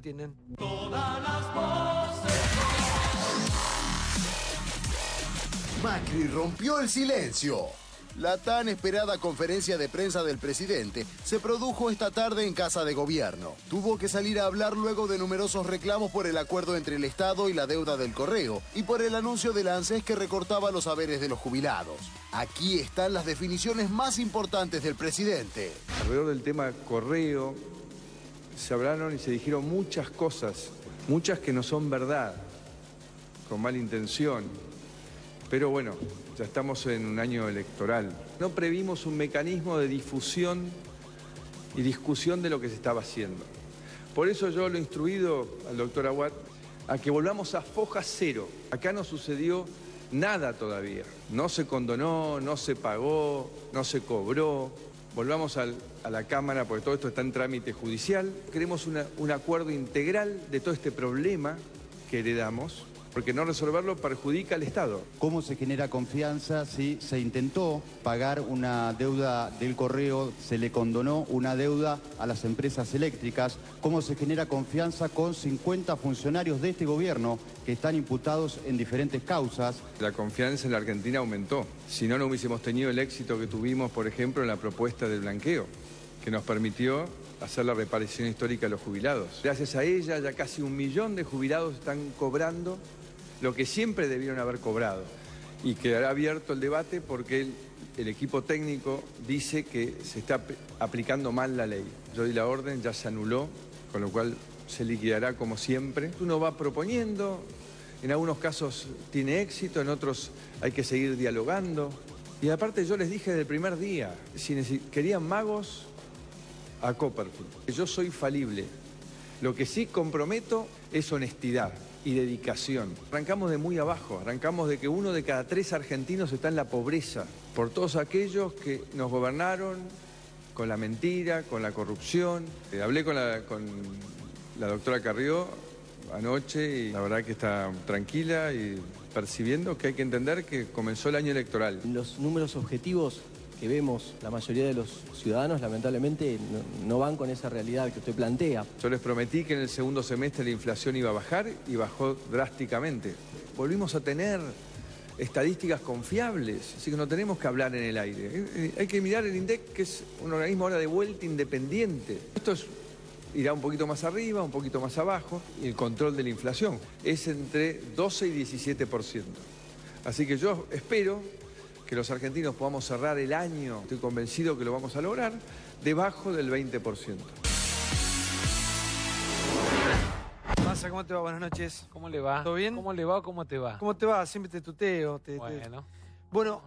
tienen. Todas las voces. Macri rompió el silencio. La tan esperada conferencia de prensa del presidente se produjo esta tarde en Casa de Gobierno. Tuvo que salir a hablar luego de numerosos reclamos por el acuerdo entre el Estado y la deuda del Correo y por el anuncio del ANSES que recortaba los haberes de los jubilados. Aquí están las definiciones más importantes del presidente. Alrededor del tema Correo se hablaron y se dijeron muchas cosas, muchas que no son verdad, con mala intención. Pero bueno, ya estamos en un año electoral. No previmos un mecanismo de difusión y discusión de lo que se estaba haciendo. Por eso yo lo he instruido al doctor Aguad a que volvamos a foja cero. Acá no sucedió nada todavía. No se condonó, no se pagó, no se cobró. Volvamos a la Cámara porque todo esto está en trámite judicial. Queremos un acuerdo integral de todo este problema que heredamos, porque no resolverlo perjudica al Estado. ¿Cómo se genera confianza si se intentó pagar una deuda del Correo, se le condonó una deuda a las empresas eléctricas? ¿Cómo se genera confianza con 50 funcionarios de este gobierno que están imputados en diferentes causas? La confianza en la Argentina aumentó. Si no, no hubiésemos tenido el éxito que tuvimos, por ejemplo, en la propuesta del blanqueo, que nos permitió hacer la reparación histórica a los jubilados. Gracias a ella, ya casi 1 millón de jubilados están cobrando lo que siempre debieron haber cobrado. Y quedará abierto el debate porque el equipo técnico dice que se está aplicando mal la ley. Yo di la orden, ya se anuló, con lo cual se liquidará como siempre. Uno va proponiendo, en algunos casos tiene éxito, en otros hay que seguir dialogando. Y aparte yo les dije desde el primer día, si querían magos, a Copperfield. Yo soy falible. Lo que sí comprometo es honestidad y dedicación. Arrancamos de muy abajo, arrancamos de que 1 de cada 3 argentinos está en la pobreza, por todos aquellos que nos gobernaron con la mentira, con la corrupción. Hablé con la doctora Carrió anoche y la verdad que está tranquila y percibiendo que hay que entender que comenzó el año electoral. Los números objetivos que vemos la mayoría de los ciudadanos lamentablemente no van con esa realidad que usted plantea. Yo les prometí que en el segundo semestre la inflación iba a bajar y bajó drásticamente. Volvimos a tener estadísticas confiables, así que no tenemos que hablar en el aire. Hay que mirar el INDEC, que es un organismo ahora de vuelta independiente. Esto irá un poquito más arriba, un poquito más abajo, y el control de la inflación es entre 12 y 17%. Así que yo espero que los argentinos podamos cerrar el año, estoy convencido que lo vamos a lograr, debajo del 20%. Massa, ¿cómo te va? Buenas noches. ¿Cómo le va? ¿Todo bien? ¿Cómo le va o cómo te va? ¿Cómo te va? Siempre te tuteo. Bueno. Bueno,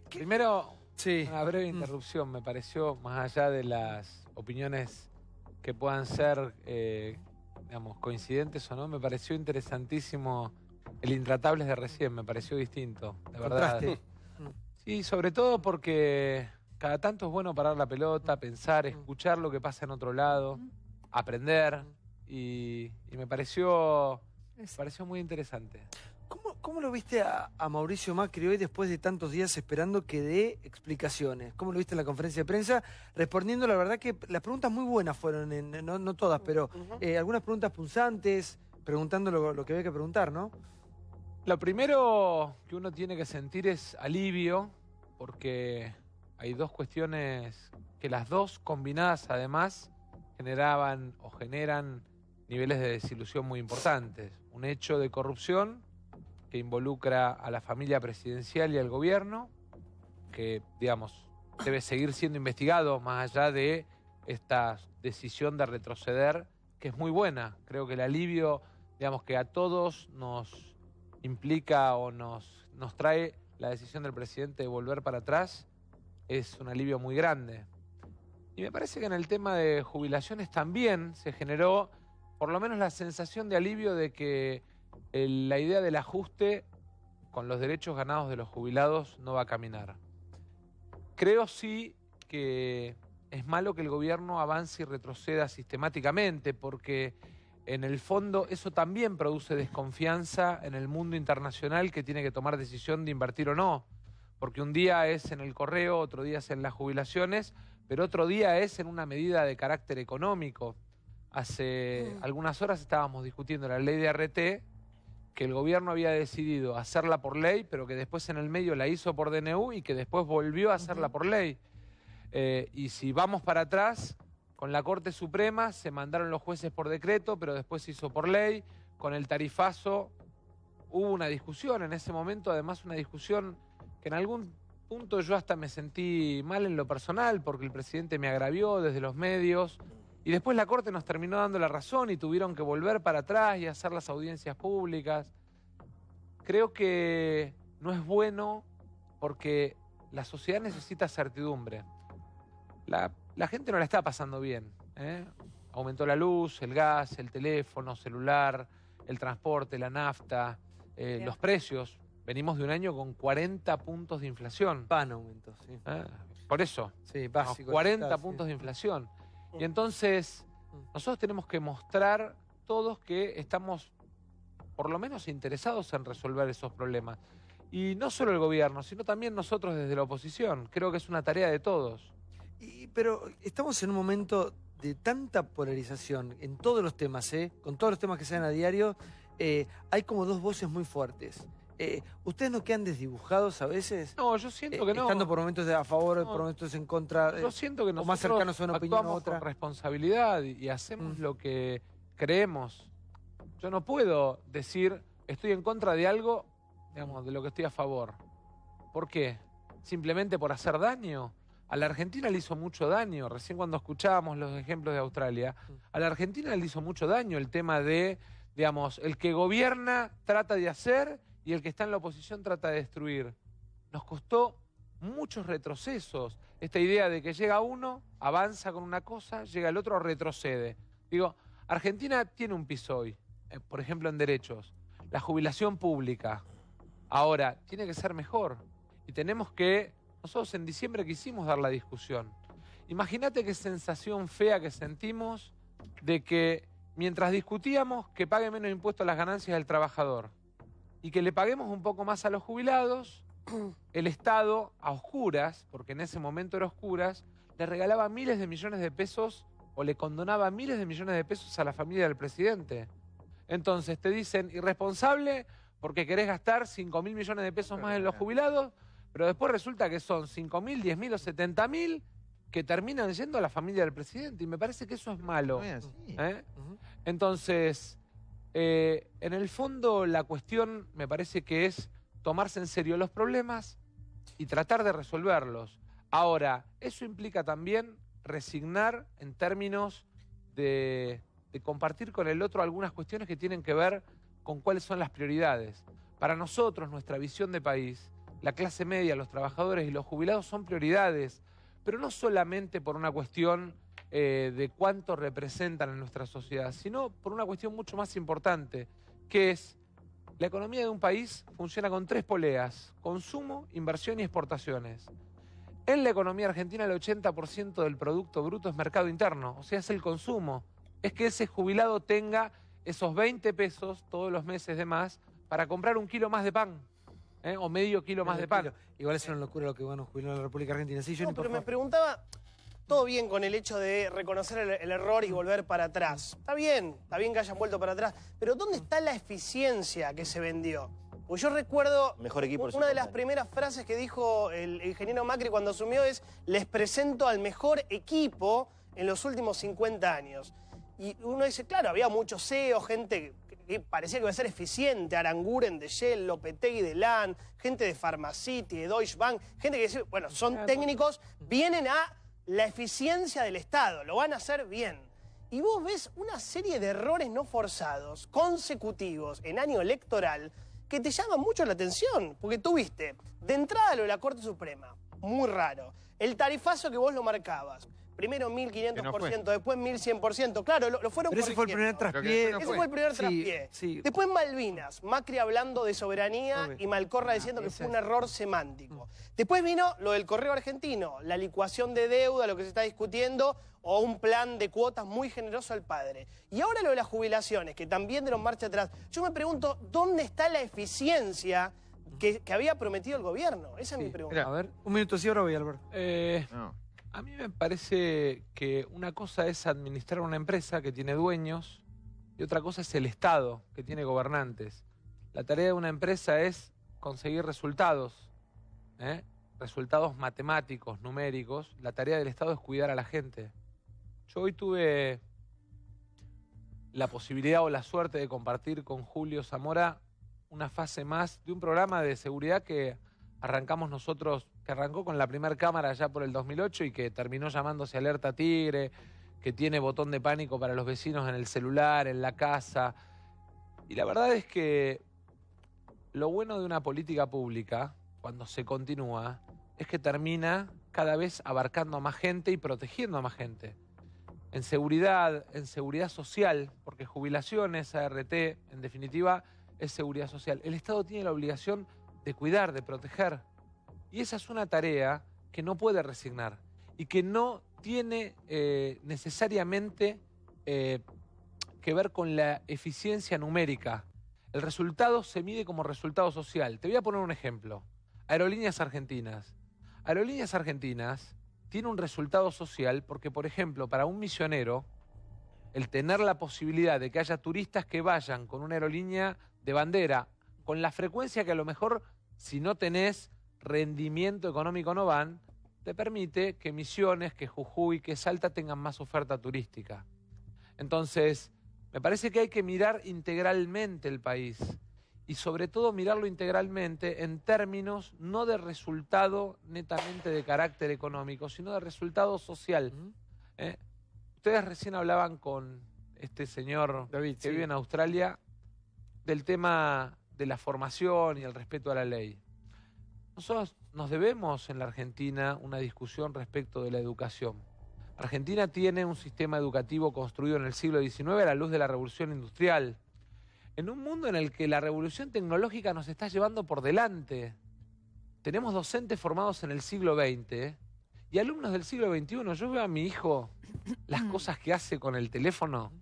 primero, sí. una breve interrupción. Me pareció, más allá de las opiniones que puedan ser, digamos, coincidentes o no, me pareció interesantísimo el Intratables de recién, me pareció distinto, de verdad. Contraste. Sí, sobre todo porque cada tanto es bueno parar la pelota, pensar, escuchar lo que pasa en otro lado, aprender, y me pareció muy interesante. ¿Cómo lo viste a Mauricio Macri hoy después de tantos días esperando que dé explicaciones? ¿Cómo lo viste en la conferencia de prensa? Respondiendo, la verdad que las preguntas muy buenas fueron, no todas, pero algunas preguntas punzantes, preguntando lo que había que preguntar, ¿no? Lo primero que uno tiene que sentir es alivio, porque hay dos cuestiones que las dos combinadas además generaban o generan niveles de desilusión muy importantes. Un hecho de corrupción que involucra a la familia presidencial y al gobierno, que, digamos, debe seguir siendo investigado más allá de esta decisión de retroceder, que es muy buena. Creo que el alivio, digamos, que a todos nos implica o nos trae la decisión del presidente de volver para atrás, es un alivio muy grande. Y me parece que en el tema de jubilaciones también se generó por lo menos la sensación de alivio de que la idea del ajuste con los derechos ganados de los jubilados no va a caminar. Creo sí que es malo que el gobierno avance y retroceda sistemáticamente, porque en el fondo eso también produce desconfianza en el mundo internacional que tiene que tomar decisión de invertir o no. Porque un día es en el Correo, otro día es en las jubilaciones, pero otro día es en una medida de carácter económico. hace algunas horas estábamos discutiendo la ley de ART, que el gobierno había decidido hacerla por ley, pero que después en el medio la hizo por DNU y que después volvió a hacerla por ley. Y si vamos para atrás, con la Corte Suprema se mandaron los jueces por decreto, pero después se hizo por ley. Con el tarifazo hubo una discusión en ese momento, además una discusión que en algún punto yo hasta me sentí mal en lo personal, porque el presidente me agravió desde los medios. Y después la Corte nos terminó dando la razón y tuvieron que volver para atrás y hacer las audiencias públicas. Creo que no es bueno porque la sociedad necesita certidumbre. La gente no la está pasando bien, ¿eh? Aumentó la luz, el gas, el teléfono, celular, el transporte, la nafta, los precios. Venimos de un año con 40 puntos de inflación. Pan aumentó, sí. Por eso, Sí, básico. 40 puntos de inflación. Y entonces, nosotros tenemos que mostrar todos que estamos, por lo menos, interesados en resolver esos problemas. Y no solo el gobierno, sino también nosotros desde la oposición. Creo que es una tarea de todos. Pero estamos en un momento de tanta polarización en todos los temas, con todos los temas que se dan a diario, hay como dos voces muy fuertes. ¿Ustedes no quedan desdibujados a veces? No, yo siento que no. Estando por momentos a favor, por momentos en contra. Yo siento que o más nosotros cercanos a una opinión u actuamos otra. con responsabilidad y hacemos lo que creemos. Yo no puedo decir estoy en contra de algo, digamos, de lo que estoy a favor. ¿Por qué? ¿Simplemente por hacer daño? A la Argentina le hizo mucho daño. Recién cuando escuchábamos los ejemplos de Australia, a la Argentina le hizo mucho daño el tema de, digamos, el que gobierna trata de hacer y el que está en la oposición trata de destruir. Nos costó muchos retrocesos. Esta idea de que llega uno, avanza con una cosa, llega el otro, retrocede. Digo, Argentina tiene un piso hoy, por ejemplo en derechos. La jubilación pública. Ahora, tiene que ser mejor. Y tenemos que... Nosotros en diciembre quisimos dar la discusión. Imagínate qué sensación fea que sentimos de que mientras discutíamos que pague menos impuestos a las ganancias del trabajador y que le paguemos un poco más a los jubilados, el Estado, a oscuras, porque en ese momento era oscuras, le regalaba miles de millones de pesos o le condonaba miles de millones de pesos a la familia del presidente. Entonces te dicen irresponsable porque querés gastar 5.000 millones de pesos más en los jubilados, pero después resulta que son 5.000, 10.000 o 70.000 que terminan yendo a la familia del presidente. Y me parece que eso es malo. Entonces, en el fondo la cuestión me parece que es tomarse en serio los problemas y tratar de resolverlos. Ahora, eso implica también resignar en términos de compartir con el otro algunas cuestiones que tienen que ver con cuáles son las prioridades. Para nosotros, nuestra visión de país, la clase media, los trabajadores y los jubilados son prioridades, pero no solamente por una cuestión de cuánto representan en nuestra sociedad, sino por una cuestión mucho más importante, que es la economía de un país funciona con 3 poleas: consumo, inversión y exportaciones. En la economía argentina el 80% del Producto Bruto es mercado interno, o sea, es el consumo. Es que ese jubilado tenga esos 20 pesos todos los meses de más para comprar un kilo más de pan. O medio kilo más de pan. Igual es una locura lo que van a jubilar en la República Argentina. Sí, No, pero me preguntaba, todo bien con el hecho de reconocer el error y volver para atrás. Está bien que hayan vuelto para atrás, pero ¿dónde está la eficiencia que se vendió? Pues yo recuerdo, Mejor equipo una de las primeras frases que dijo el ingeniero Macri cuando asumió es: les presento al mejor equipo en los últimos 50 años. Y uno dice, claro, había mucho CEO, gente que parecía que iba a ser eficiente, Aranguren de Shell, Lopetegui de LAN, gente de Pharmacity, de Deutsche Bank, gente que dice, bueno, son técnicos, vienen a la eficiencia del Estado, lo van a hacer bien. Y vos ves una serie de errores no forzados, consecutivos, en año electoral, que te llaman mucho la atención, porque tuviste, de entrada lo de la Corte Suprema, muy raro, el tarifazo que vos lo marcabas, primero 1.500%, después 1.100%. Claro, lo fueron Pero ese fue el primer traspié. Ese fue el primer traspié. Sí. Después Malvinas, Macri hablando de soberanía y Malcorra diciendo que fue un error semántico. Después vino lo del correo argentino, la licuación de deuda, lo que se está discutiendo, o un plan de cuotas muy generoso al padre. Y ahora lo de las jubilaciones, que también dieron marcha atrás. Yo me pregunto, ¿dónde está la eficiencia que había prometido el gobierno? Esa es mi pregunta. A ver, un minuto, sí, ahora voy, Alberto. A mí me parece que una cosa es administrar una empresa que tiene dueños y otra cosa es el Estado, que tiene gobernantes. La tarea de una empresa es conseguir resultados, resultados matemáticos, numéricos. La tarea del Estado es cuidar a la gente. Yo hoy tuve la posibilidad o la suerte de compartir con Julio Zamora una fase más de un programa de seguridad que arrancamos nosotros, que arrancó con la primera cámara ya por el 2008 y que terminó llamándose Alerta Tigre, que tiene botón de pánico para los vecinos en el celular, en la casa. Y la verdad es que lo bueno de una política pública, cuando se continúa, es que termina cada vez abarcando a más gente y protegiendo a más gente. En seguridad social, porque jubilaciones, ART, en definitiva, es seguridad social. El Estado tiene la obligación de cuidar, de proteger. Y esa es una tarea que no puede resignar y que no tiene necesariamente que ver con la eficiencia numérica. El resultado se mide como resultado social. Te voy a poner un ejemplo. Aerolíneas Argentinas. Aerolíneas Argentinas tiene un resultado social porque, por ejemplo, para un misionero, el tener la posibilidad de que haya turistas que vayan con una aerolínea de bandera, con la frecuencia que a lo mejor, si no tenés rendimiento económico no van, te permite que Misiones, que Jujuy, que Salta tengan más oferta turística. Entonces, me parece que hay que mirar integralmente el país y sobre todo mirarlo integralmente en términos no de resultado netamente de carácter económico, sino de resultado social. Ustedes recién hablaban con este señor David, que vive en Australia del tema de la formación y el respeto a la ley. Nosotros nos debemos en la Argentina una discusión respecto de la educación. Argentina tiene un sistema educativo construido en el siglo XIX a la luz de la revolución industrial. En un mundo en el que la revolución tecnológica nos está llevando por delante. Tenemos docentes formados en el siglo XX y alumnos del siglo XXI. Yo veo a mi hijo las cosas que hace con el teléfono.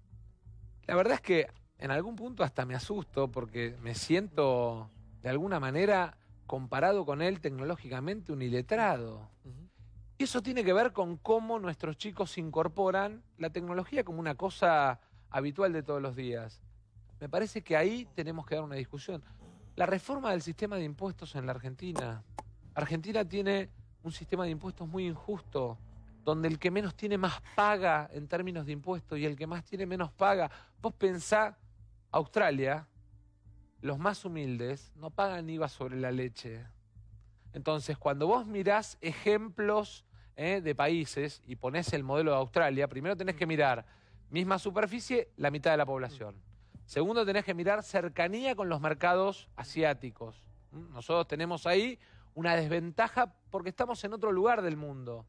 La verdad es que en algún punto hasta me asusto porque me siento de alguna manera comparado con él tecnológicamente un iletrado. Y eso tiene que ver con cómo nuestros chicos incorporan la tecnología como una cosa habitual de todos los días. Me parece que ahí tenemos que dar una discusión. La reforma del sistema de impuestos en la Argentina. Argentina tiene un sistema de impuestos muy injusto, donde el que menos tiene más paga en términos de impuestos y el que más tiene menos paga. Vos pensá, Australia, los más humildes no pagan IVA sobre la leche. Entonces, cuando vos mirás ejemplos de países y ponés el modelo de Australia, primero tenés que mirar misma superficie, la mitad de la población. Segundo, tenés que mirar cercanía con los mercados asiáticos. Nosotros tenemos ahí una desventaja porque estamos en otro lugar del mundo.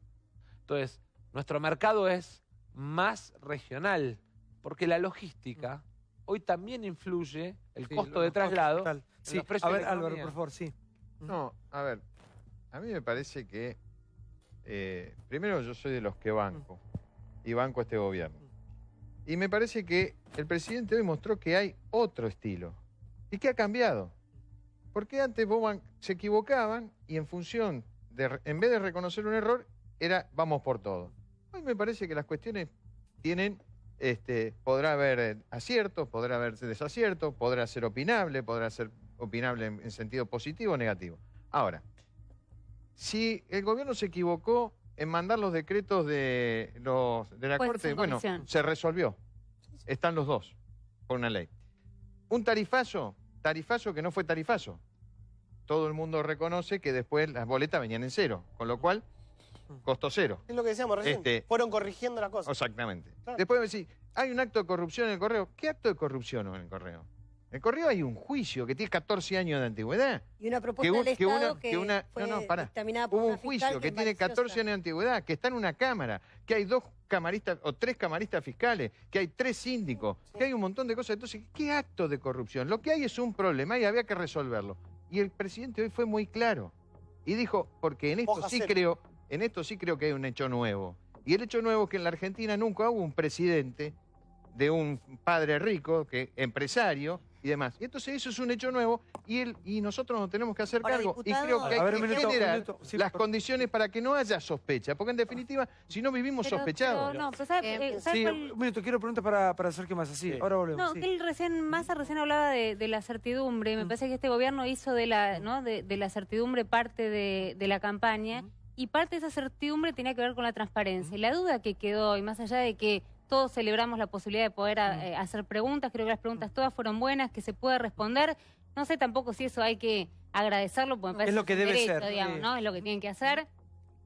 Entonces, nuestro mercado es más regional, porque la logística hoy también influye, el costo de traslado, en los precios a ver, de la Álvaro, economía. por favor, sí. No, a ver, a mí me parece que, primero yo soy de los que banco, y banco a este gobierno. Y me parece que el presidente hoy mostró que hay otro estilo, y que ha cambiado. Porque antes se equivocaban y en función de, en vez de reconocer un error, era vamos por todo. Hoy me parece que las cuestiones tienen, podrá haber aciertos, podrá haber desaciertos, podrá ser opinable en sentido positivo o negativo. Ahora, si el gobierno se equivocó en mandar los decretos de la Pues Corte, en bueno, comisión. se resolvió. Están los dos, por una ley. Un tarifazo que no fue tarifazo. Todo el mundo reconoce que después las boletas venían en cero, con lo cual, costo cero. Es lo que decíamos recién. Fueron corrigiendo la cosa. Exactamente. Claro. Después me decís, hay un acto de corrupción en el correo. ¿Qué acto de corrupción hubo en el correo? En el correo hay un juicio que tiene 14 años de antigüedad. Y una propuesta del Estado que fue pará. dictaminada por Hubo un una fiscal juicio que tiene 14 años de antigüedad, que está en una cámara, que hay 2 camaristas o 3 camaristas fiscales, que hay 3 síndicos, que hay un montón de cosas. Entonces, ¿qué acto de corrupción? Lo que hay es un problema y había que resolverlo. Y el presidente hoy fue muy claro. Y dijo, porque en esto sí creo que hay un hecho nuevo. Y el hecho nuevo es que en la Argentina nunca hubo un presidente de un padre rico, empresario, y demás. Y entonces eso es un hecho nuevo y nosotros nos tenemos que hacer Ahora, cargo. diputado, Y creo que hay que generar Sí, las condiciones para que no haya sospecha, porque en definitiva, si no vivimos sospechados. No, pero ¿sabe Sí, cuál? un minuto, quiero preguntar para Sergio Massa. Sí, ahora volvemos. No, sí. que él Massa recién hablaba de la certidumbre. Me parece que este gobierno hizo de la certidumbre parte de la campaña y parte de esa certidumbre tenía que ver con la transparencia. Y la duda que quedó, y más allá de que todos celebramos la posibilidad de poder hacer preguntas, creo que las preguntas todas fueron buenas, que se puede responder. No sé tampoco si eso hay que agradecerlo, porque me parece Es lo que un debe derecho, ser, digamos, sí. ¿no? Es lo que tienen que hacer.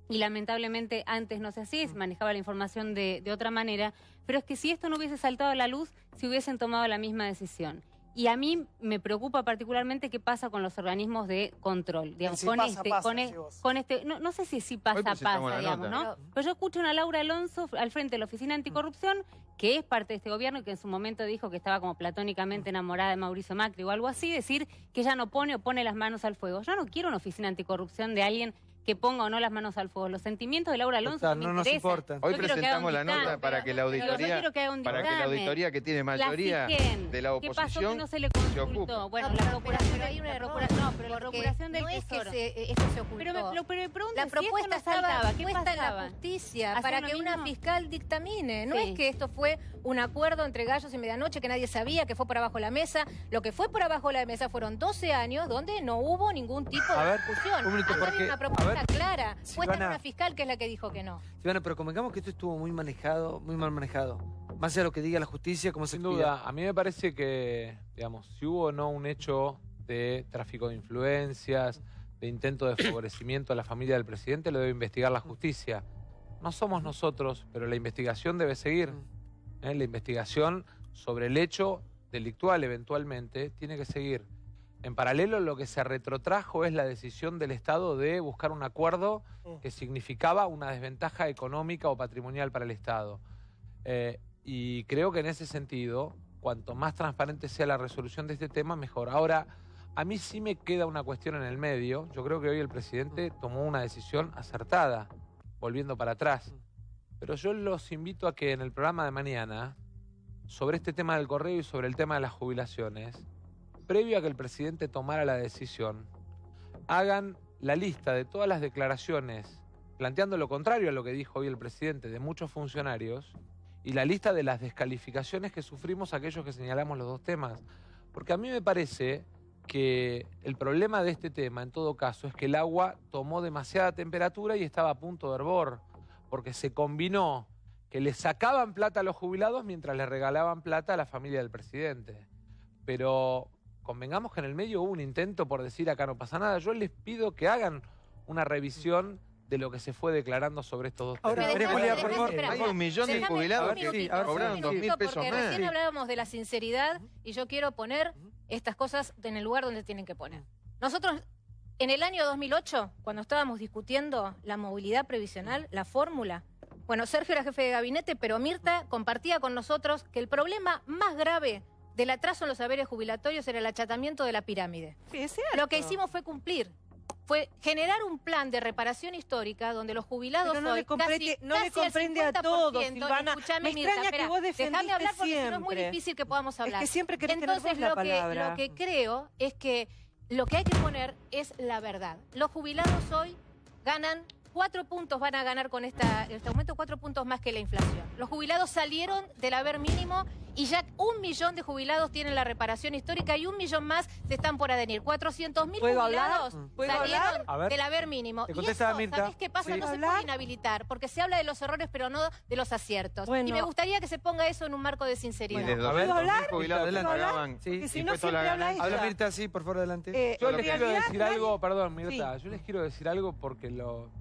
Y lamentablemente antes no se hacía, se manejaba la información de otra manera. Pero es que si esto no hubiese saltado a la luz, se hubiesen tomado la misma decisión. Y a mí me preocupa particularmente qué pasa con los organismos de control. Digamos, Si con pasa, decís vos. con este, no sé si pasa, presentamos la digamos, nota. ¿no? Pero yo escucho a Laura Alonso al frente de la Oficina Anticorrupción, que es parte de este gobierno y que en su momento dijo que estaba como platónicamente enamorada de Mauricio Macri o algo así, decir que ella no pone o pone las manos al fuego. Yo no quiero una Oficina Anticorrupción de alguien que ponga o no las manos al fuego. Los sentimientos de Laura Alonso Total, me no nos interesan. importan. Hoy Yo quiero que presentamos haga la un nota dictamen, para que la pero yo auditoría, quiero que haga un para que la dictamen. auditoría que tiene mayoría FIGEN. de la ¿Qué pasó que oposición no se le se consultó? ocupe. Bueno, No, la procuración, pero hay un error, pero la porque procuración del no es que Tesoro. esto se ocultó. Pero me pregunto La si esto propuesta no estaba saltaba, ¿qué puesta en la pasaba? justicia ¿Hacían para lo que una mismo? fiscal dictamine. No Sí. es que esto fue un acuerdo entre gallos y medianoche que nadie sabía, que fue por abajo de la mesa. Lo que fue por abajo de la mesa fueron 12 años donde no hubo ningún tipo A de ver, discusión. un minuto, Acá porque- había una a propuesta ver, clara, si puesta en van a- una fiscal que es la que dijo que no. Silvana, pero convengamos que esto estuvo muy manejado, muy mal manejado. Más allá de lo que diga la justicia, cómo se Sin expida. duda, a mí me parece que, digamos, si hubo o no un hecho de tráfico de influencias, de intento de favorecimiento a la familia del presidente, lo debe investigar la justicia. No somos nosotros, pero la investigación debe seguir. La investigación sobre el hecho delictual eventualmente tiene que seguir. En paralelo, lo que se retrotrajo es la decisión del Estado de buscar un acuerdo que significaba una desventaja económica o patrimonial para el Estado. Y creo que en ese sentido, cuanto más transparente sea la resolución de este tema, mejor. Ahora, a mí sí me queda una cuestión en el medio. Yo creo que hoy el presidente tomó una decisión acertada, volviendo para atrás. Pero yo los invito a que en el programa de mañana, sobre este tema del correo y sobre el tema de las jubilaciones, previo a que el presidente tomara la decisión, hagan la lista de todas las declaraciones, planteando lo contrario a lo que dijo hoy el presidente de muchos funcionarios, y la lista de las descalificaciones que sufrimos aquellos que señalamos los dos temas. Porque a mí me parece que el problema de este tema, en todo caso, es que el agua tomó demasiada temperatura y estaba a punto de hervor, porque se combinó que le sacaban plata a los jubilados mientras le regalaban plata a la familia del presidente. Pero convengamos que en el medio hubo un intento por decir acá no pasa nada. Yo les pido que hagan una revisión de lo que se fue declarando sobre estos dos temas. Ahora, Pero María Julia, por favor. espera, Hay 1 millón de déjame jubilados un que minutito, cobraron un 2.000 minutito, pesos porque más. recién hablábamos de la sinceridad y yo quiero poner estas cosas en el lugar donde tienen que poner. Nosotros, en el año 2008, cuando estábamos discutiendo la movilidad previsional, la fórmula, bueno, Sergio era jefe de gabinete, pero Mirta compartía con nosotros que el problema más grave del atraso en los saberes jubilatorios era el achatamiento de la pirámide. Sí, es cierto. Lo que hicimos fue cumplir. Fue generar un plan de reparación histórica donde los jubilados Pero no hoy le comprende, casi, no le casi el comprende a 50%, todos, Silvana. escuchame, Me Mirta, extraña espera, que vos defendiste déjame hablar porque si no es muy siempre. difícil que podamos hablar. Es que siempre querés tener Entonces vos la palabra. lo que creo es que lo que hay que poner es la verdad. Los jubilados hoy ganan 4 puntos, van a ganar con este aumento 4 puntos más que la inflación. Los jubilados salieron del haber mínimo y ya 1 millón de jubilados tienen la reparación histórica y 1 millón más se están por adherir. 400.000 ¿Puedo jubilados hablar? ¿Puedo salieron hablar? A ver. del haber mínimo. Te Y contesta eso, Mirta. ¿sabés qué pasa? Sí. No se ¿Puedo puede hablar? inhabilitar porque se habla de los errores pero no de los aciertos. Bueno. Y me gustaría que se ponga eso en un marco de sinceridad. Miles de A ver, 200.000 hablar? jubilados que Adelante. pagaban Sí. Porque si no impuestos a la siempre habla ganancia. Habla ella. Mirta, sí, por favor, adelante. Yo En les quiero realidad, decir nadie- algo, perdón, Mirta, Sí. yo les quiero decir algo porque lo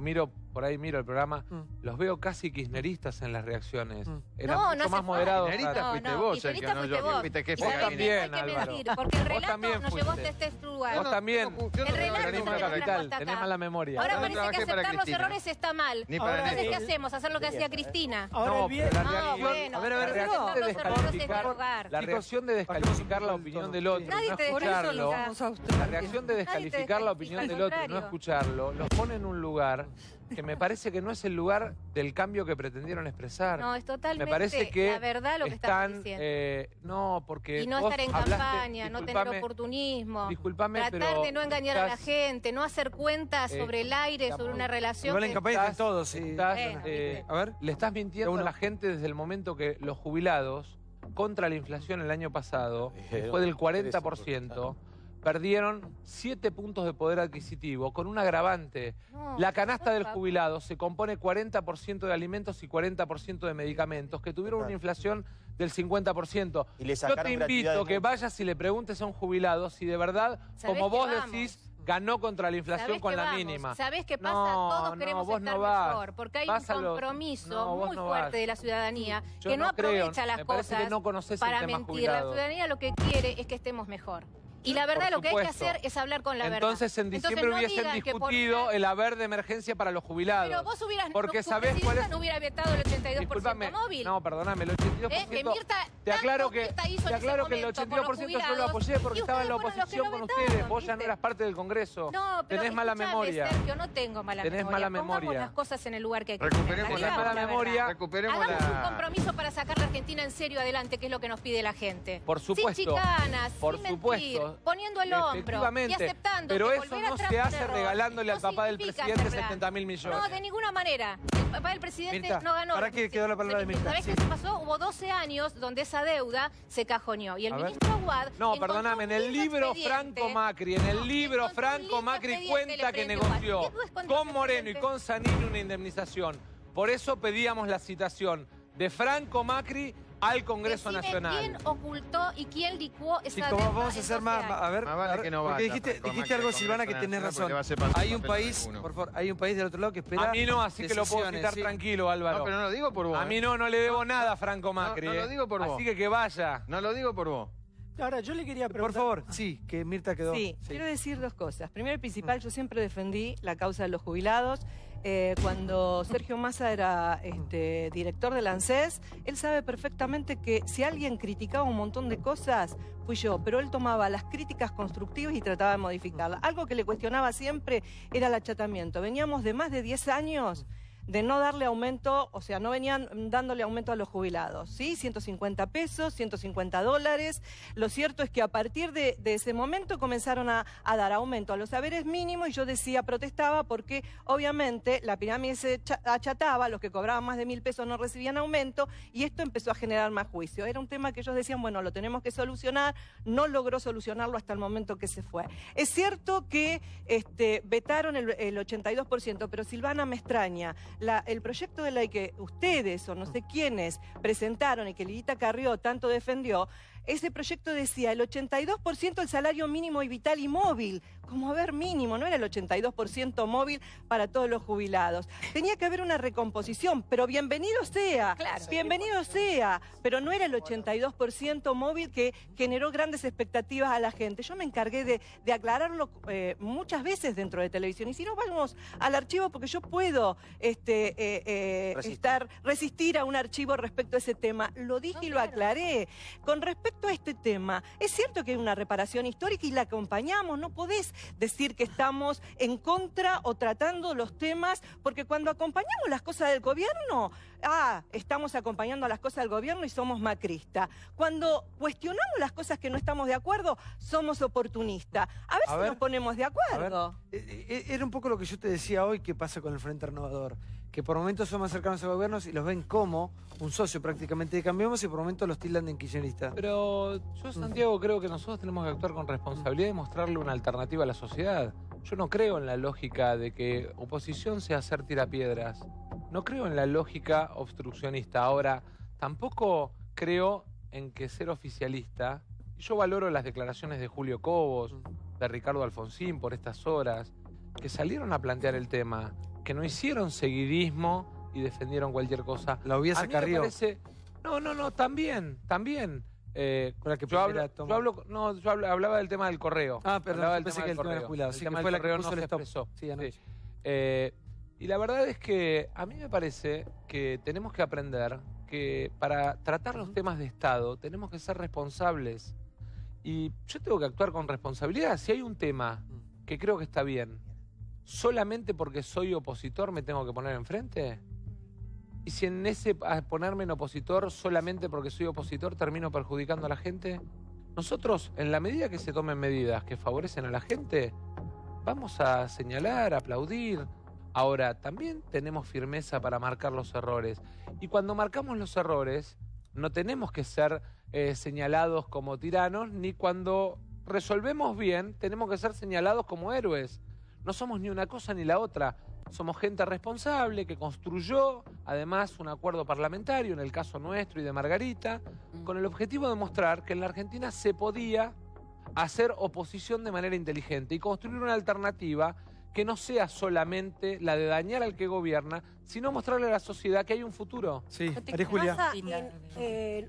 miro, por ahí miro el programa, los veo casi kirchneristas en las reacciones. Eran No, mucho no más hace moderados. falta. Kirchnerista No, fuiste no, vos, kirchnerista Sergio, no fuiste yo, vos. que fuiste jefe Y de sabés Vos que gabinete. también, no hay que Álvaro. mentir, porque el Vos relato también nos llevó fuiste. hasta este lugar. Vos también. Yo no El trabajé relato nunca nos para llevó Capital, hasta tenés acá. mala memoria. Ahora Yo parece que trabajé para aceptar los Cristina. errores está mal. Ni para Entonces, Néstor. ¿qué hacemos? ¿Hacer lo que hacía Cristina? No, pero la No, reacción, bueno, a ver, la pero reacción aceptar de los errores es descalificar, dialogar. la reacción de descalificar la opinión del otro, Nadie no te escucharlo, descalifica. la reacción de descalificar la opinión del otro y no escucharlo, los pone en un lugar lugar que me parece que no es el lugar del cambio que pretendieron expresar. No, es totalmente me parece que la verdad lo que estás diciendo. No, porque y no vos estar en hablaste, campaña, no tener oportunismo. Disculpame, tratar pero de no engañar a la gente, no hacer cuentas sobre el aire, sobre una relación. Igual en campaña están todos, sí. a ver, le estás mintiendo a la gente desde el momento que los jubilados, contra la inflación el año pasado, que fue del 40%, perdieron 7 puntos de poder adquisitivo, con un agravante. No, la canasta del jubilado se compone 40% de alimentos y 40% de medicamentos, que tuvieron una inflación del 50%. Y le Yo sacaron te gratuidad invito de a que vayas y le preguntes a un jubilado si de verdad, como vos decís, ganó contra la inflación con la mínima. ¿Sabés qué pasa? No, Todos queremos vos estar no vas. mejor, porque hay Vas a un los- compromiso no, vos muy no fuerte vas. de la ciudadanía Yo que no no creo, aprovecha las me parece cosas que no conoces el para tema mentir. La jubilados. ciudadanía lo que quiere es que estemos mejor. Y la verdad, Por lo que hay que supuesto. hacer es hablar con la verdad. Entonces en diciembre no hubiesen digan que por discutido el haber de emergencia para los jubilados. Pero vos hubieras, porque tu sabés cuál presidenta es... no hubiera vetado el 82% Disculpame, móvil. no, perdóname, el 82%... Que Mirta te aclaro que, tanto hizo te en aclaro ese que el momento por los 82% yo lo jubilados, apoyé porque y estaba en la ustedes fueron los que oposición lo con vetaron, ustedes. Vos ya no ¿viste? eras parte del Congreso. No, pero tenés mala escuchame, memoria. Sergio, no tengo mala Tenés memoria. mala Pongamos memoria. las cosas en el lugar que hay que Recuperemos ponerlas. la Digamos mala la memoria. verdad. Recuperemos Hagamos un la... compromiso para sacar a la Argentina en serio adelante, que es lo que nos pide la gente. Por supuesto. Sin chicanas, Por sin supuesto. mentir, poniendo el hombro y Efectivamente. aceptando Pero que eso volver no atrás se fue un hace error. regalándole No al papá del significa presidente hacer plan. 70.000 millones. No, de ninguna manera. El papá del presidente Mirta, no ganó. ¿para qué quedó la palabra de Mirta? ¿Sabés Sí. qué se pasó? Hubo 12 años donde esa deuda se cajoneó. Y el A ver. ministro Aguad No, encontró perdóname, en un el lindo libro expediente. Franco Macri, en el libro Encontró un Franco lindo Macri expediente cuenta el que presidente Aguad. negoció ¿Qué dudas cuando con el Moreno y presidente- con Zanini una indemnización. Por eso pedíamos la citación de Franco Macri al Congreso Decime Nacional. ¿Quién ocultó y quién licuó esa Chicos, deuda vamos a en hacer 12 más, años? a ver, Más vale a ver, que no porque vaya dijiste Franco algo, Macri al Silvana, que Congreso tenés Nacional, razón. porque le va a hacer pasar Hay un papel país, alguno. por favor, hay un país del otro lado que espera A mí no, así que lo puedo decisiones, citar sí. tranquilo, Álvaro. No, pero no lo digo por vos. A mí no le debo nada a Franco Macri. no lo digo por vos. Así que vaya. No lo digo por vos. Ahora, yo le quería Por preguntar... favor, sí, que Mirta quedó. Sí, quiero decir dos cosas. Primero y principal, yo siempre defendí la causa de los jubilados. Cuando Sergio Massa era director del ANSES, él sabe perfectamente que si alguien criticaba un montón de cosas, fui yo, pero él tomaba las críticas constructivas y trataba de modificarlas. Algo que le cuestionaba siempre era el achatamiento. Veníamos de más de 10 años de no darle aumento, o sea, no venían dándole aumento a los jubilados, ¿sí? 150 pesos, 150 dólares. Lo cierto es que a partir de ese momento comenzaron a dar aumento a los saberes mínimos y yo decía, protestaba porque obviamente la pirámide se achataba, los que cobraban más de 1.000 pesos no recibían aumento y esto empezó a generar más juicio. Era un tema que ellos decían, bueno, lo tenemos que solucionar, no logró solucionarlo hasta el momento que se fue. Es cierto que vetaron el 82%, pero Silvana me extraña. El proyecto de ley que ustedes o no sé quiénes presentaron y que Lilita Carrió tanto defendió, ese proyecto decía el 82% el salario mínimo y vital y móvil, como haber mínimo, no era el 82% móvil para todos los jubilados. Tenía que haber una recomposición, pero bienvenido sea, Claro. bienvenido sea, pero no era el 82% móvil que generó grandes expectativas a la gente. Yo me encargué de aclararlo muchas veces dentro de televisión. Y si no, vamos al archivo porque yo puedo resistir a un archivo respecto a ese tema. Lo dije y lo aclaré. Con respecto a este tema, es cierto que hay una reparación histórica y la acompañamos. No podés decir que estamos en contra o tratando los temas, porque cuando acompañamos las cosas del gobierno, estamos acompañando a las cosas del gobierno y somos macristas. Cuando cuestionamos las cosas que no estamos de acuerdo, somos oportunistas. A ver si nos ponemos de acuerdo. Era un poco lo que yo te decía hoy que pasa con el Frente Renovador, que por momentos son más cercanos a gobiernos y los ven como un socio prácticamente de Cambiemos y por momentos los tildan de kirchneristas. Pero yo, Santiago, creo que nosotros tenemos que actuar con responsabilidad y mostrarle una alternativa a la sociedad. Yo no creo en la lógica de que oposición sea hacer tirapiedras. No creo en la lógica obstruccionista. Ahora, tampoco creo en que ser oficialista... Yo valoro las declaraciones de Julio Cobos, de Ricardo Alfonsín por estas horas, que salieron a plantear el tema, que no hicieron seguidismo y defendieron cualquier cosa. La hubiese Carrió. No, también. Yo hablaba del tema del correo. Perdón, Hablaba yo pensé que el tema del jubilado. El Sí, tema que del fue la que correo puso no el se stop. expresó. Sí, anoche. Y la verdad es que a mí me parece que tenemos que aprender que para tratar los temas de Estado tenemos que ser responsables. Y yo tengo que actuar con responsabilidad. Si hay un tema que creo que está bien, ¿solamente porque soy opositor me tengo que poner enfrente? ¿Y si en ese ponerme en opositor solamente porque soy opositor termino perjudicando a la gente? Nosotros, en la medida que se tomen medidas que favorecen a la gente, vamos a señalar, aplaudir. Ahora, también tenemos firmeza para marcar los errores. Y cuando marcamos los errores, no tenemos que ser señalados como tiranos, ni cuando resolvemos bien, tenemos que ser señalados como héroes. No somos ni una cosa ni la otra. Somos gente responsable que construyó, además, un acuerdo parlamentario, en el caso nuestro y de Margarita, con el objetivo de mostrar que en la Argentina se podía hacer oposición de manera inteligente y construir una alternativa que no sea solamente la de dañar al que gobierna, sino mostrarle a la sociedad que hay un futuro. Sí, María Julia.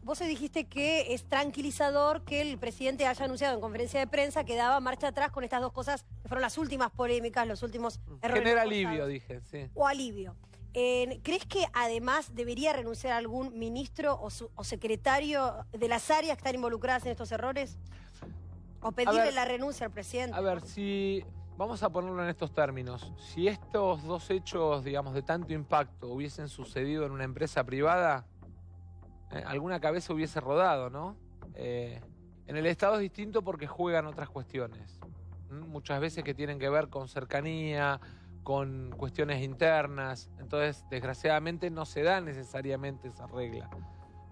Vos dijiste que es tranquilizador que el presidente haya anunciado en conferencia de prensa que daba marcha atrás con estas dos cosas que fueron las últimas polémicas, los últimos errores. Genera alivio, dije, sí. O alivio. ¿Crees que además debería renunciar algún ministro o secretario de las áreas que están involucradas en estos errores? ¿O pedirle la renuncia al presidente? A ver, si... Vamos a ponerlo en estos términos. Si estos dos hechos, digamos, de tanto impacto hubiesen sucedido en una empresa privada, alguna cabeza hubiese rodado, ¿no? En el Estado es distinto porque juegan otras cuestiones. Muchas veces que tienen que ver con cercanía, con cuestiones internas. Entonces, desgraciadamente, no se da necesariamente esa regla.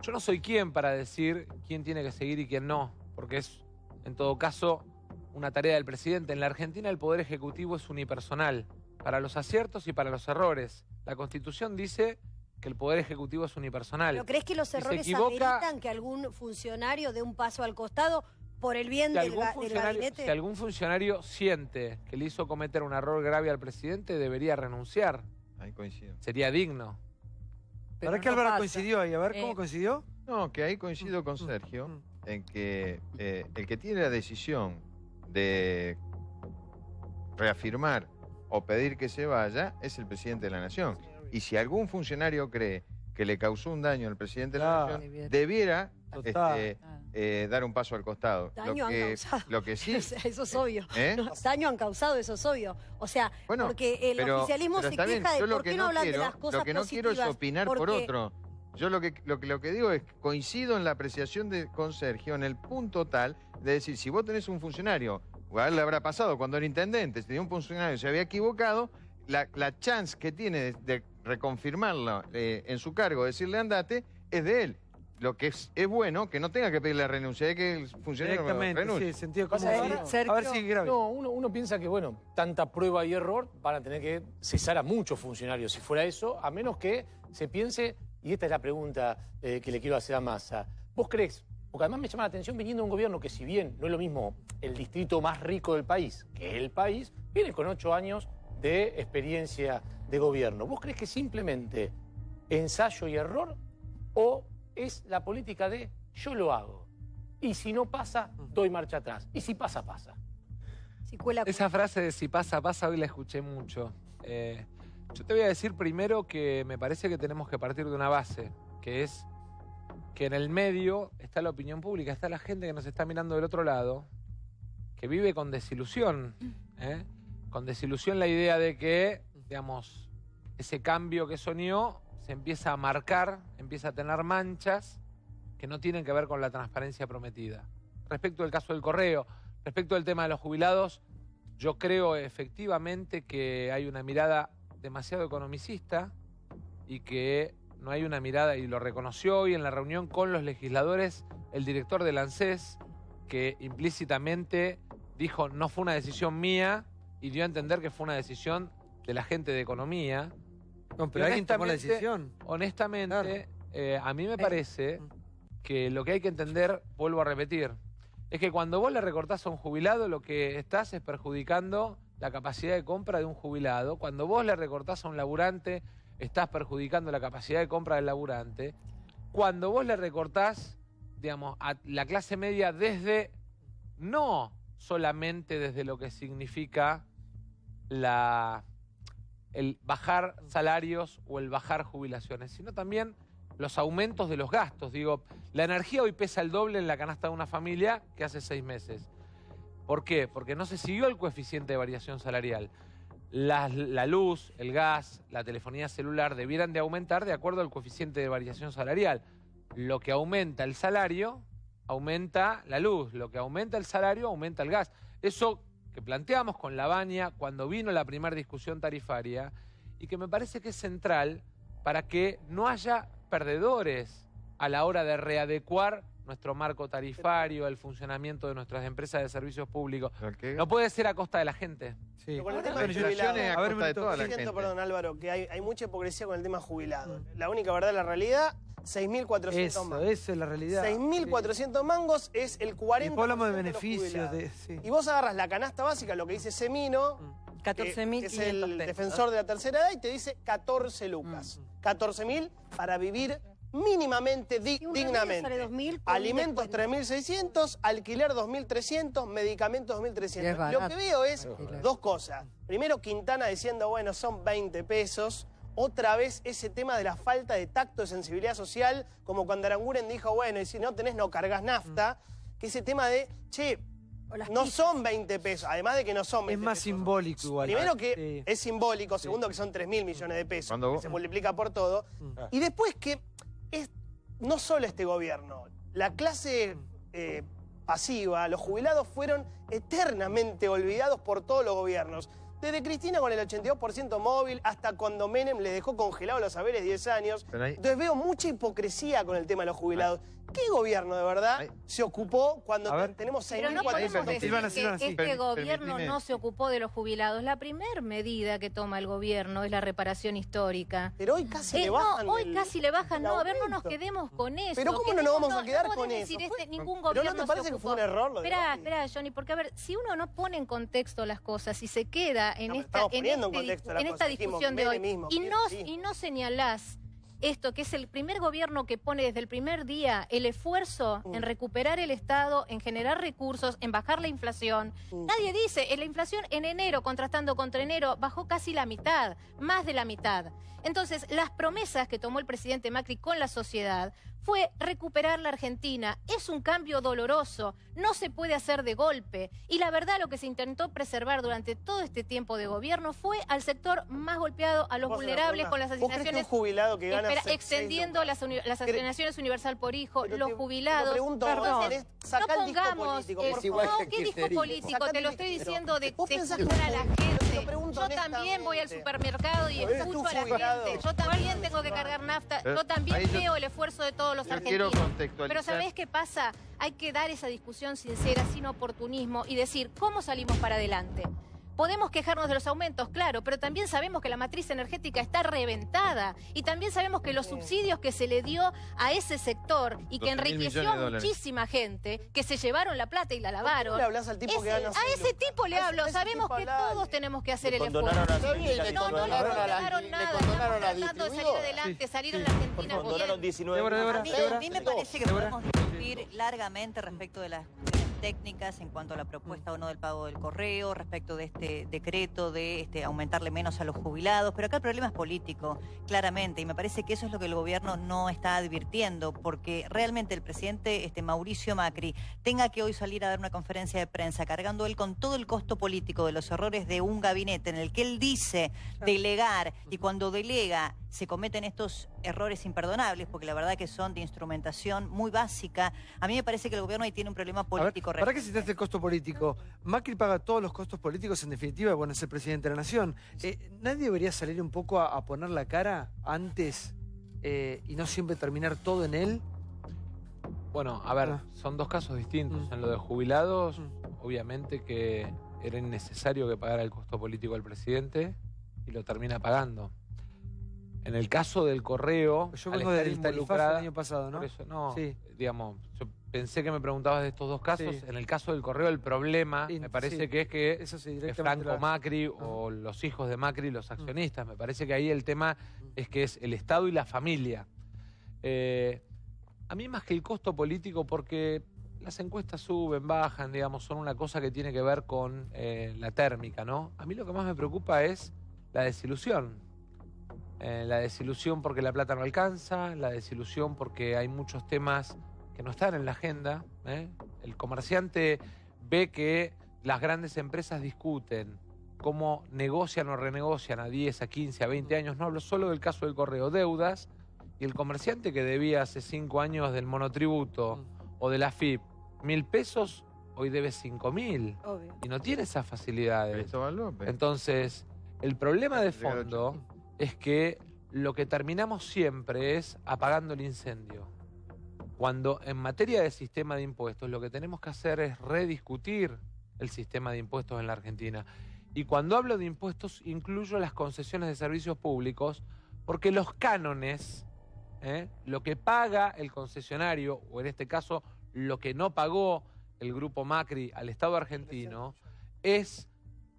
Yo no soy quien para decir quién tiene que seguir y quién no, porque es, en todo caso, una tarea del presidente. En la Argentina el Poder Ejecutivo es unipersonal, para los aciertos y para los errores. La Constitución dice que el Poder Ejecutivo es unipersonal. ¿Pero crees que los errores ameritan que algún funcionario dé un paso al costado por el bien del gabinete? Si algún funcionario siente que le hizo cometer un error grave al presidente, debería renunciar. Ahí coincido. Sería digno. ¿Para qué Álvaro coincidió ahí? A ver, ¿cómo coincidió? No, que ahí coincido con Sergio, en que el que tiene la decisión de reafirmar o pedir que se vaya es el presidente de la Nación. Y si algún funcionario cree que le causó un daño al presidente de la Nación, debiera dar un paso al costado. Daño han causado. Lo que sí... Eso es obvio. No, daño han causado, eso es obvio. O sea, bueno, porque el oficialismo se queja de por qué no hablan de las cosas positivas. Lo que no quiero es opinar por otro. Yo lo que digo es que coincido en la apreciación con Sergio en el punto tal de decir, si vos tenés un funcionario, o a él le habrá pasado cuando era intendente, si tenía un funcionario que se había equivocado, la chance que tiene de reconfirmarlo en su cargo, decirle andate, es de él. Lo que es bueno que no tenga que pedirle la renuncia, es que el funcionario renuncie. Sí, sentido común. A ver si grave. No, uno piensa que, bueno, tanta prueba y error van a tener que cesar a muchos funcionarios si fuera eso, a menos que se piense, y esta es la pregunta que le quiero hacer a Massa. ¿Vos crees? Porque además me llama la atención viniendo de un gobierno que, si bien no es lo mismo el distrito más rico del país que el país, viene con 8 años de experiencia de gobierno. ¿Vos crees que simplemente ensayo y error o es la política de yo lo hago? Y si no pasa, doy marcha atrás. Y si pasa, pasa. Esa frase de si pasa, pasa, hoy la escuché mucho. Yo te voy a decir primero que me parece que tenemos que partir de una base, que es que en el medio está la opinión pública, está la gente que nos está mirando del otro lado, que vive con desilusión, con desilusión la idea de que, digamos, ese cambio que soñó se empieza a marcar, empieza a tener manchas que no tienen que ver con la transparencia prometida. Respecto del caso del correo, respecto del tema de los jubilados, yo creo efectivamente que hay una mirada demasiado economicista y que no hay una mirada, y lo reconoció hoy en la reunión con los legisladores el director del ANSES, que implícitamente dijo no fue una decisión mía y dio a entender que fue una decisión de la gente de economía. No, pero alguien tomó la decisión. Honestamente, a mí me parece que lo que hay que entender, vuelvo a repetir, es que cuando vos le recortás a un jubilado, lo que estás es perjudicando la capacidad de compra de un jubilado. Cuando vos le recortás a un laburante, estás perjudicando la capacidad de compra del laburante. Cuando vos le recortás, digamos, a la clase media desde, no solamente desde lo que significa el bajar salarios o el bajar jubilaciones, sino también los aumentos de los gastos. Digo, la energía hoy pesa el doble en la canasta de una familia que hace 6 meses. ¿Por qué? Porque no se siguió el coeficiente de variación salarial. la luz, el gas, la telefonía celular debieran de aumentar de acuerdo al coeficiente de variación salarial. Lo que aumenta el salario, aumenta la luz. Lo que aumenta el salario, aumenta el gas. Eso que planteamos con Lavagna cuando vino la primera discusión tarifaria y que me parece que es central para que no haya perdedores a la hora de readecuar nuestro marco tarifario, el funcionamiento de nuestras empresas de servicios públicos. No puede ser a costa de la gente. Sí. Con el tema Las de jubilados, a costa de toda la siento, gente. perdón Álvaro, que hay mucha hipocresía con el tema jubilado. La única verdad, la realidad, 6.400 mangos. Eso es la realidad. 6.400 mangos es el 40%. Después hablamos de los beneficios. jubilados. Sí. Y vos agarras la canasta básica, lo que dice Semino, 14.500 que es el pesos. defensor de la tercera edad, y te dice 14 lucas. 14.000 para vivir mínimamente, dignamente. Sale 2.000 con Alimentos un descuento. 3.600, alquiler 2.300, medicamentos 2.300. Lo que veo es dos cosas. Primero, Quintana diciendo, bueno, son 20 pesos. Otra vez ese tema de la falta de tacto, de sensibilidad social, como cuando Aranguren dijo, bueno, y si no tenés, no cargas nafta. Que ese tema de, che, no son 20 pesos, además de que no son 20 Es más pesos. simbólico igual. Primero que es simbólico, segundo que son 3.000 millones de pesos, que se multiplica por todo. Y después que es no solo este gobierno, la clase pasiva, los jubilados fueron eternamente olvidados por todos los gobiernos. Desde Cristina con el 82% móvil hasta cuando Menem le dejó congelados los saberes 10 años. Entonces veo mucha hipocresía con el tema de los jubilados. ¿Qué gobierno de verdad se ocupó cuando tenemos 6.400? Pero no podemos decir que este gobierno Permitime. no se ocupó de los jubilados. La primera medida que toma el gobierno es la reparación histórica. Pero hoy casi le bajan. No, hoy casi le bajan. No, a ver, no nos quedemos con eso. Pero ¿cómo no nos vamos a quedar con podés eso? decir ningún ¿Pero gobierno no te parece se que fue ocupó. un error lo de Espera, Johnny, porque a ver, si uno no pone en contexto las cosas y se queda en estamos poniendo en contexto las esta cosas. Dijimos, discusión de hoy Menem mismo, y no señalás esto, que es el primer gobierno que pone desde el primer día el esfuerzo en recuperar el Estado, en generar recursos, en bajar la inflación. Nadie dice, la inflación en enero, contrastando contra enero, bajó casi la mitad, más de la mitad. Entonces, las promesas que tomó el presidente Macri con la sociedad fue recuperar la Argentina. Es un cambio doloroso, no se puede hacer de golpe. Y la verdad, lo que se intentó preservar durante todo este tiempo de gobierno fue al sector más golpeado, a los vulnerables, con las ¿Vos crees que un asignaciones, jubilado que gana extendiendo las asignaciones universal por hijo, los jubilados. Te pregunto, Entonces, saca no el disco pongamos político, eso. por favor. No, ¿qué disco político? Te lo estoy diciendo de escuchar a la gente. Yo también voy al supermercado y escucho a la gente. Yo también tengo que cargar nafta. Yo también veo el esfuerzo de todos los argentinos. Pero ¿sabés qué pasa? Hay que dar esa discusión sincera, sin oportunismo, y decir, ¿cómo salimos para adelante? Podemos quejarnos de los aumentos, claro, pero también sabemos que la matriz energética está reventada y también sabemos que los subsidios que se le dio a ese sector y que 12.000 enriqueció millones de a dólares. muchísima gente, que se llevaron la plata y la lavaron. le hablas al tipo que gana A 6 ese lucas? tipo le A ese- hablo. a ese Sabemos tipo que hablale. todos tenemos que hacer el condonaron esfuerzo. a- le No, no condonaron a la- condonaron le nada. condonaron Estamos a la tratando de salir distribuidora. adelante, salir en la Argentina Condonaron bien. 19 A mí me parece que podemos discutir largamente respecto de las cuestiones técnicas en cuanto a la propuesta o no del pago del correo, respecto de este decreto de aumentarle menos a los jubilados, pero acá el problema es político, claramente, y me parece que eso es lo que el gobierno no está advirtiendo, porque realmente el presidente Mauricio Macri tenga que hoy salir a dar una conferencia de prensa cargando él con todo el costo político de los errores de un gabinete en el que él dice delegar, y cuando delega se cometen estos errores imperdonables, porque la verdad que son de instrumentación muy básica. A mí me parece que el gobierno ahí tiene un problema político. ¿Para qué citaste el costo político? Macri paga todos los costos políticos, en definitiva, bueno, es el presidente de la nación. ¿Nadie debería salir un poco a poner la cara antes y no siempre terminar todo en él? Bueno, a ver, son dos casos distintos. En lo de jubilados, obviamente que era innecesario que pagara el costo político al presidente y lo termina pagando. En el caso del correo, Yo al vengo estar del tarifazo involucrada, del año pasado, ¿no? por eso, no, Sí. digamos, yo pensé que me preguntabas de estos dos casos. Sí. En el caso del correo, el problema me parece que es que Eso sí, es directamente Franco Macri o los hijos de Macri, los accionistas. Me parece que ahí el tema es que es el Estado y la familia. A mí más que el costo político, porque las encuestas suben, bajan, digamos, son una cosa que tiene que ver con la térmica, ¿no? A mí lo que más me preocupa es la desilusión. La desilusión porque la plata no alcanza, la desilusión porque hay muchos temas que no están en la agenda. El comerciante ve que las grandes empresas discuten cómo negocian o renegocian a 10, a 15, a 20 años. No hablo solo del caso del correo, deudas, y el comerciante que debía hace 5 años del monotributo o de la AFIP 1.000 pesos, hoy debe 5.000. Obvio. Y no tiene esas facilidades. Cristóbal López. Entonces, el problema de fondo es que lo que terminamos siempre es apagando el incendio. Cuando en materia de sistema de impuestos lo que tenemos que hacer es rediscutir el sistema de impuestos en la Argentina. Y cuando hablo de impuestos incluyo las concesiones de servicios públicos, porque los cánones, lo que paga el concesionario, o en este caso lo que no pagó el grupo Macri al Estado argentino, es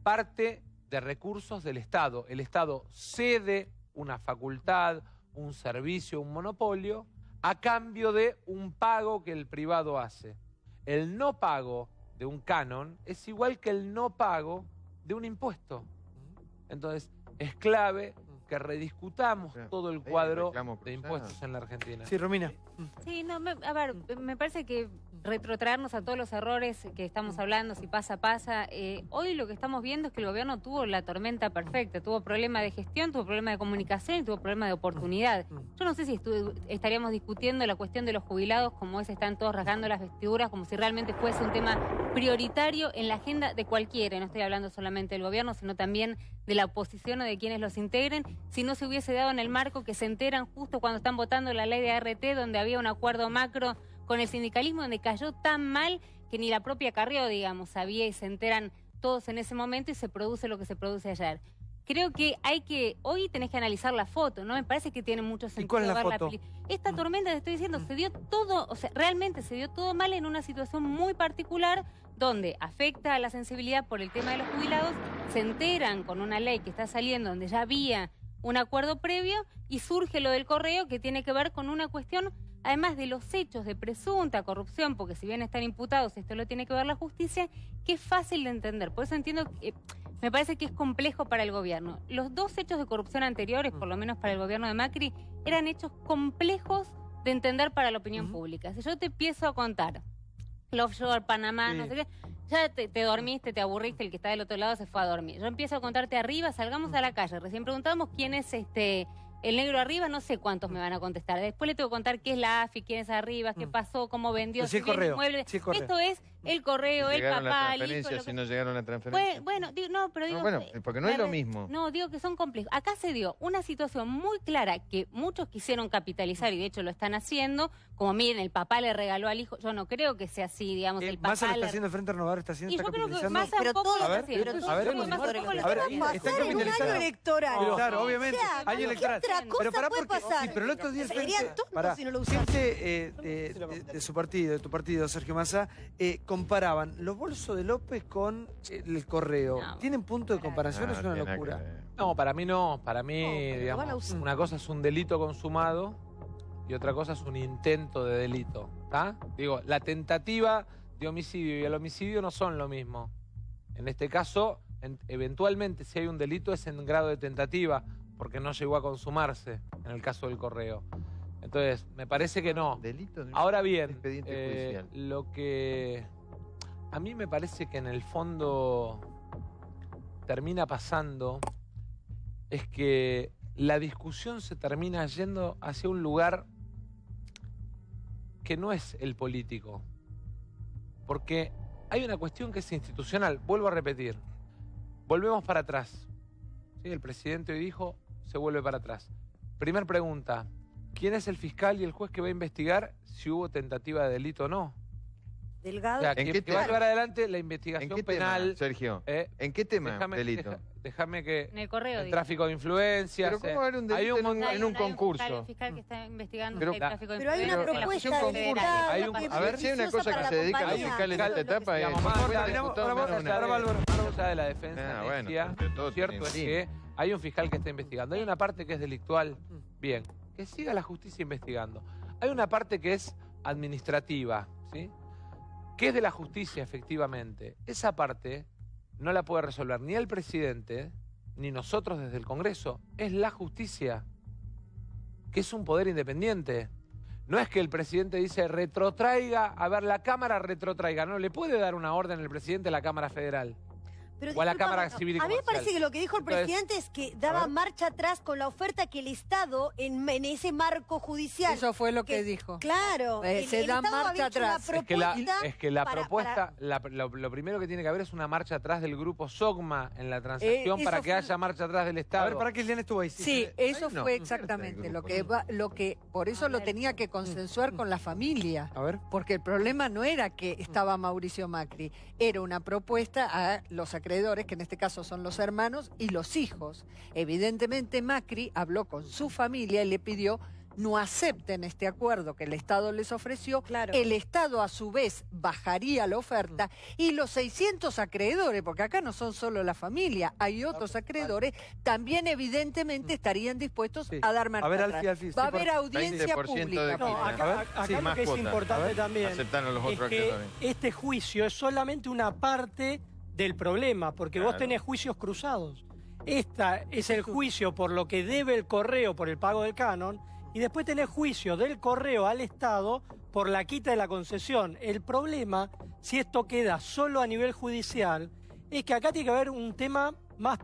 parte de recursos del Estado. El Estado cede una facultad, un servicio, un monopolio, a cambio de un pago que el privado hace. El no pago de un canon es igual que el no pago de un impuesto. Entonces, es clave que rediscutamos todo el cuadro de impuestos en la Argentina. Sí, Romina. Sí, no, a ver, me parece que retrotraernos a todos los errores que estamos hablando, si pasa, pasa. Hoy lo que estamos viendo es que el gobierno tuvo la tormenta perfecta, tuvo problema de gestión, tuvo problema de comunicación y tuvo problema de oportunidad. Yo no sé si estaríamos discutiendo la cuestión de los jubilados como es, están todos rasgando las vestiduras, como si realmente fuese un tema prioritario en la agenda de cualquiera. No estoy hablando solamente del gobierno, sino también de la oposición o de quienes los integren, si no se hubiese dado en el marco que se enteran justo cuando están votando la ley de ART, donde había un acuerdo macro con el sindicalismo, donde cayó tan mal que ni la propia Carrió, digamos, sabía, y se enteran todos en ese momento y se produce lo que se produce ayer. Creo que hoy tenés que analizar la foto, ¿no? Me parece que tiene mucho sentido. ¿Y cuál es la ver foto? Esta tormenta, te estoy diciendo, se dio todo, o sea, realmente se dio todo mal en una situación muy particular donde afecta a la sensibilidad por el tema de los jubilados, se enteran con una ley que está saliendo donde ya había un acuerdo previo y surge lo del correo que tiene que ver con una cuestión, además de los hechos de presunta corrupción, porque si bien están imputados, esto lo tiene que ver la justicia, que es fácil de entender. Por eso entiendo que me parece que es complejo para el gobierno. Los dos hechos de corrupción anteriores, por lo menos para el gobierno de Macri, eran hechos complejos de entender para la opinión pública. Si yo te empiezo a contar el offshore, Panamá, no sé qué, ya te dormiste, te aburriste, el que está del otro lado se fue a dormir. Yo empiezo a contarte arriba, salgamos a la calle. Recién preguntamos quién es el negro arriba, no sé cuántos me van a contestar. Después le tengo que contar qué es la AFI, quién es arriba, qué pasó, cómo vendió, Sí, correo. inmueble. Sí, correo. Esto es el correo, el Llegaron las papá, el hijo. transferencias, lo si que- no llegaron las transferencias. Bueno, pero digo... bueno, porque no es lo mismo. No, digo que son complejos. Acá se dio una situación muy clara que muchos quisieron capitalizar y de hecho lo están haciendo. Como miren, el papá le regaló al hijo. Yo no creo que sea así, digamos, el papá Massa lo está le... haciendo el Frente Renovador, está haciendo, Y está yo creo que capitalizando. Massa un poco lo está haciendo. a ver, Yo creo que Massa un poco lo está a ver, haciendo. está en un capitalizando. año electoral. Claro, obviamente, O sea, año ¿qué electoral. otra cosa Pero pará puede porque, pasar? sí, pero el otro día el Serían Frente, tontos pará, si no lo usaran. gente de su partido, de tu partido, Sergio Massa, comparaban los bolsos de López con el correo. ¿Tienen punto de comparación? Es una locura. No, para mí no. Para mí, pero lo van a digamos, usar. una cosa es un delito consumado y otra cosa es un intento de delito. ¿Está? Digo, la tentativa de homicidio y el homicidio no son lo mismo. En este caso, eventualmente, si hay un delito, es en grado de tentativa, porque no llegó a consumarse, en el caso del correo. Entonces, me parece que no. Delito de un Ahora bien, expediente judicial. lo que a mí me parece que en el fondo termina pasando es que la discusión se termina yendo hacia un lugar que no es el político. Porque hay una cuestión que es institucional. Vuelvo a repetir. Volvemos para atrás. ¿Sí? El presidente hoy dijo, se vuelve para atrás. Primer pregunta. ¿Quién es el fiscal y el juez que va a investigar si hubo tentativa de delito o no? Delgado. O sea, ¿En que qué va a tema? llevar adelante la investigación ¿En qué penal. tema, Sergio? ¿En qué tema delito? Déjame que... En el correo, El digo. tráfico de influencias. Pero ¿cómo va a haber un delito en un concurso? Hay un fiscal que está investigando Pero- el tráfico de Pero hay una influencias en la propuesta Justicia de Federal. Estado Hay un- que es A ver, si hay una beneficiosa cosa que para se la dedica a los compañía. fiscales de esta etapa es... Digamos, más allá de la defensa Ah, bueno, necia, pero todo lo cierto tiene es fin. que hay un fiscal que está investigando. Hay una parte que es delictual. Bien, que siga la justicia investigando. Hay una parte que es administrativa, ¿sí? Que es de la justicia, efectivamente. Esa parte no la puede resolver ni el presidente, ni nosotros desde el Congreso. Es la justicia, que es un poder independiente. No es que el presidente dice retrotraiga, a ver, la Cámara retrotraiga. No, le puede dar una orden el presidente a la Cámara Federal. Pero o a la disculpa, Cámara Civil y a mí me Comercial. parece que lo que dijo el Entonces, presidente es que daba marcha atrás con la oferta que el Estado, en ese marco judicial... Eso fue lo que dijo. Claro. Se da Estado marcha había hecho atrás. una propuesta Es que la para- propuesta, lo primero que tiene que haber es una marcha atrás del grupo SOGMA en la transacción eso para que fue- haya marcha atrás del Estado. A ver, ¿para qué Liliana estuvo ahí? Sí, eso no. fue exactamente lo que por eso lo tenía que consensuar con la familia. A ver. Porque el problema no era que estaba Mauricio Macri, era una propuesta a los acreedores, que en este caso son los hermanos y los hijos. Evidentemente Macri habló con su familia y le pidió no acepten este acuerdo que el Estado les ofreció, el Estado a su vez bajaría la oferta y los 600 acreedores, porque acá no son solo la familia, hay otros acreedores, también evidentemente estarían dispuestos a dar marcha A ver, atrás. Alfie, Va a sí, haber audiencia 20% de pública. quita. No, A acá, ver, acá sí, lo más que es cuota. importante A ver, también aceptaron los es otros que acreedores. este juicio es solamente una parte del problema, porque vos Claro. tenés juicios cruzados. Esta es el juicio por lo que debe el correo por el pago del canon, y después tenés juicio del correo al Estado por la quita de la concesión. El problema, si esto queda solo a nivel judicial, es que acá tiene que haber un tema más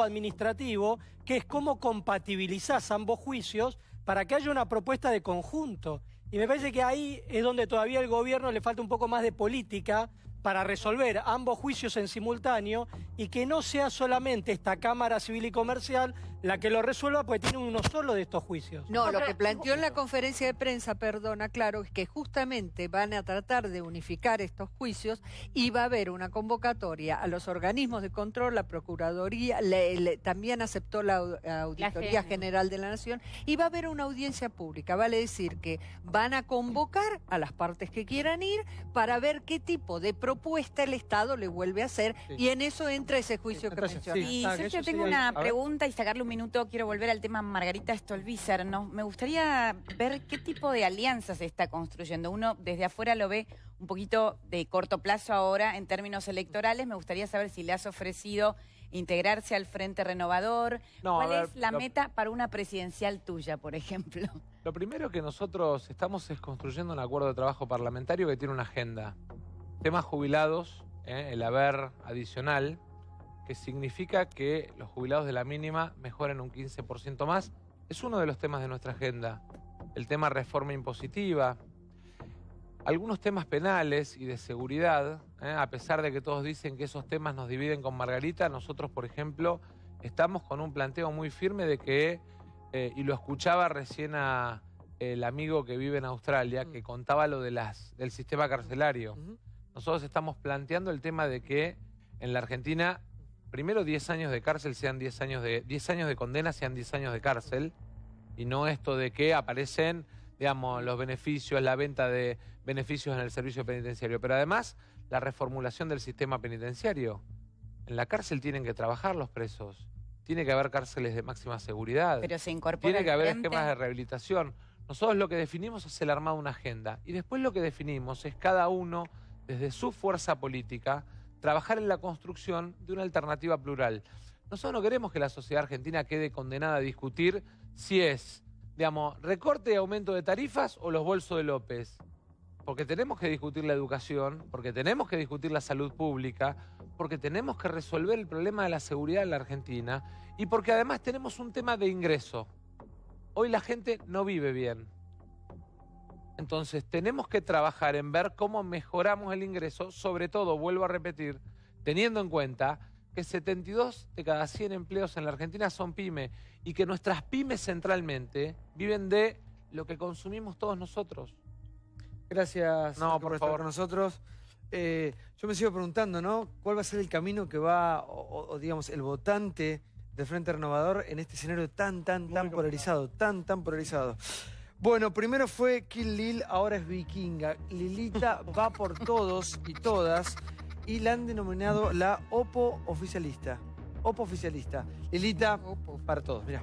político-administrativo, que es cómo compatibilizás ambos juicios para que haya una propuesta de conjunto. Y me parece que ahí es donde todavía al gobierno le falta un poco más de política para resolver ambos juicios en simultáneo y que no sea solamente esta Cámara Civil y Comercial la que lo resuelva, porque tiene uno solo de estos juicios. No, lo que planteó en la conferencia de prensa, perdona, claro, es que justamente van a tratar de unificar estos juicios y va a haber una convocatoria a los organismos de control, la Procuraduría, también aceptó la Auditoría General de la Nación, y va a haber una audiencia pública. Vale decir que van a convocar a las partes que quieran ir para ver qué tipo de propuesta el Estado le vuelve a hacer, y en eso entra ese juicio que mencioné. Y Sergio, tengo una pregunta y sacarle un minuto. Quiero volver al tema Margarita Stolbizer. Me gustaría ver qué tipo de alianzas se está construyendo. Uno desde afuera lo ve un poquito de corto plazo ahora en términos electorales. Me gustaría saber si le has ofrecido integrarse al Frente Renovador. No, ¿Cuál a ver, es la meta para una presidencial tuya, por ejemplo? Lo primero que nosotros estamos es construyendo un acuerdo de trabajo parlamentario que tiene una agenda. Temas jubilados, el haber adicional, que significa que los jubilados de la mínima mejoren un 15% más, es uno de los temas de nuestra agenda. El tema reforma impositiva, algunos temas penales y de seguridad, a pesar de que todos dicen que esos temas nos dividen con Margarita, nosotros, por ejemplo, estamos con un planteo muy firme de que, y lo escuchaba recién a el amigo que vive en Australia, que contaba lo de del sistema carcelario. Nosotros estamos planteando el tema de que en la Argentina, primero 10 años de cárcel sean 10 años de condena sean 10 años de cárcel, y no esto de que aparecen, digamos, los beneficios, la venta de beneficios en el servicio penitenciario, pero además la reformulación del sistema penitenciario. En la cárcel tienen que trabajar los presos, tiene que haber cárceles de máxima seguridad, Pero se incorpora tiene que al haber frente. esquemas de rehabilitación. Nosotros lo que definimos es el armado de una agenda, y después lo que definimos es cada uno, desde su fuerza política, trabajar en la construcción de una alternativa plural. Nosotros no queremos que la sociedad argentina quede condenada a discutir si es, digamos, recorte y aumento de tarifas o los bolsos de López. Porque tenemos que discutir la educación, porque tenemos que discutir la salud pública, porque tenemos que resolver el problema de la seguridad en la Argentina, y porque además tenemos un tema de ingreso. Hoy la gente no vive bien. Entonces tenemos que trabajar en ver cómo mejoramos el ingreso, sobre todo, vuelvo a repetir, teniendo en cuenta que 72 de cada 100 empleos en la Argentina son pyme, y que nuestras pymes centralmente viven de lo que consumimos todos nosotros. Gracias por estar con nosotros. Yo me sigo preguntando, ¿no? ¿Cuál va a ser el camino que va, o digamos, el votante del Frente Renovador en este escenario tan polarizado, tan polarizado? Bueno, primero fue Kill Lil, ahora es Vikinga. Lilita va por todos y todas, y la han denominado la Opo oficialista. Opo oficialista. Lilita, para todos, mirá.